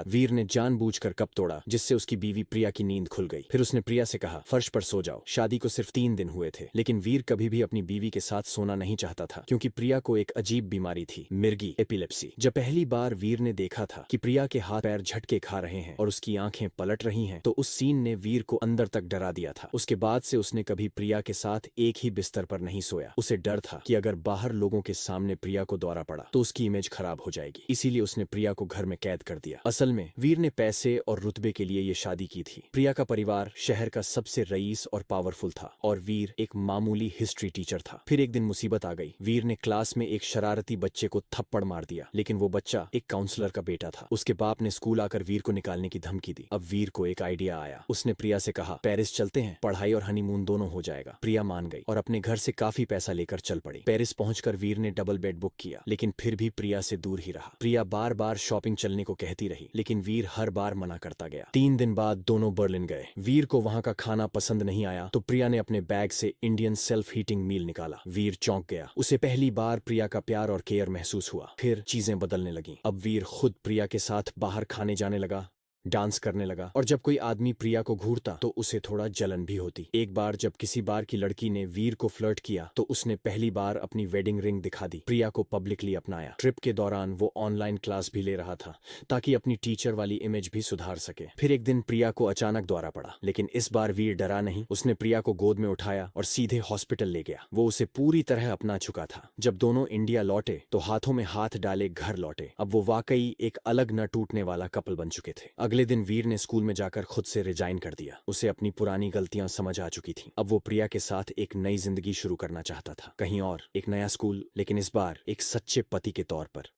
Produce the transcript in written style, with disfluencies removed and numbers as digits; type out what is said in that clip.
वीर ने जानबूझकर कप तोड़ा जिससे उसकी बीवी प्रिया की नींद खुल गई। फिर उसने प्रिया से कहा, फर्श पर सो जाओ। शादी को सिर्फ 3 दिन हुए थे, लेकिन वीर कभी भी अपनी बीवी के साथ सोना नहीं चाहता था क्योंकि प्रिया को एक अजीब बीमारी थी, मिर्गी एपिलेप्सी। जब पहली बार वीर ने देखा था कि प्रिया के हाथ पैर झटके खा रहे हैं और उसकी आंखें पलट रही हैं, तो उस सीन ने वीर को अंदर तक डरा दिया था। उसके बाद से उसने कभी प्रिया के साथ एक ही बिस्तर पर नहीं सोया। उसे डर था कि अगर बाहर लोगों के सामने प्रिया को दौरा पड़ा तो उसकी इमेज खराब हो जाएगी। इसीलिए उसने प्रिया को घर में कैद कर दिया। असल में वीर ने पैसे और रुतबे के लिए ये शादी की थी। प्रिया का परिवार शहर का सबसे रईस और पावरफुल था और वीर एक मामूली हिस्ट्री टीचर था। फिर एक दिन मुसीबत आ गई। वीर ने क्लास में एक शरारती बच्चे को थप्पड़ मार दिया, लेकिन वो बच्चा एक काउंसलर का बेटा था। उसके बाप ने स्कूल आकर वीर को निकालने की धमकी दी। अब वीर को एक आइडिया आया। उसने प्रिया से कहा, पेरिस चलते हैं, पढ़ाई और हनीमून दोनों हो जाएगा। प्रिया मान गई और अपने घर से काफी पैसा लेकर चल पड़ी। पेरिस पहुंचकर वीर ने डबल बेड बुक किया, लेकिन फिर भी प्रिया से दूर ही रहा। प्रिया बार बार शॉपिंग चलने को कहती रही, लेकिन वीर हर बार मना करता गया। 3 दिन बाद दोनों बर्लिन गए। वीर को वहां का खाना पसंद नहीं आया तो प्रिया ने अपने बैग से इंडियन सेल्फ हीटिंग मील निकाला। वीर चौंक गया। उसे पहली बार प्रिया का प्यार और केयर महसूस हुआ। फिर चीजें बदलने लगीं। अब वीर खुद प्रिया के साथ बाहर खाने जाने लगा, डांस करने लगा, और जब कोई आदमी प्रिया को घूरता तो उसे थोड़ा जलन भी होती। एक बार जब किसी बार की लड़की ने वीर को फ्लर्ट किया तो उसने पहली बार अपनी वेडिंग रिंग दिखा दी। प्रिया को पब्लिकली अपनाया। ट्रिप के दौरान वो ऑनलाइन क्लास भी ले रहा था ताकि अपनी टीचर वाली इमेज भी सुधार सके। फिर एक दिन प्रिया को अचानक दौरा पड़ा, लेकिन इस बार वीर डरा नहीं। उसने प्रिया को गोद में उठाया और सीधे हॉस्पिटल ले गया। वो उसे पूरी तरह अपना चुका था। जब दोनों इंडिया लौटे तो हाथों में हाथ डाले घर लौटे। अब वो वाकई एक अलग न टूटने वाला कपल बन चुके थे। अगले दिन वीर ने स्कूल में जाकर खुद से रिजाइन कर दिया। उसे अपनी पुरानी गलतियां समझ आ चुकी थीं। अब वो प्रिया के साथ एक नई जिंदगी शुरू करना चाहता था, कहीं और, एक नया स्कूल, लेकिन इस बार एक सच्चे पति के तौर पर।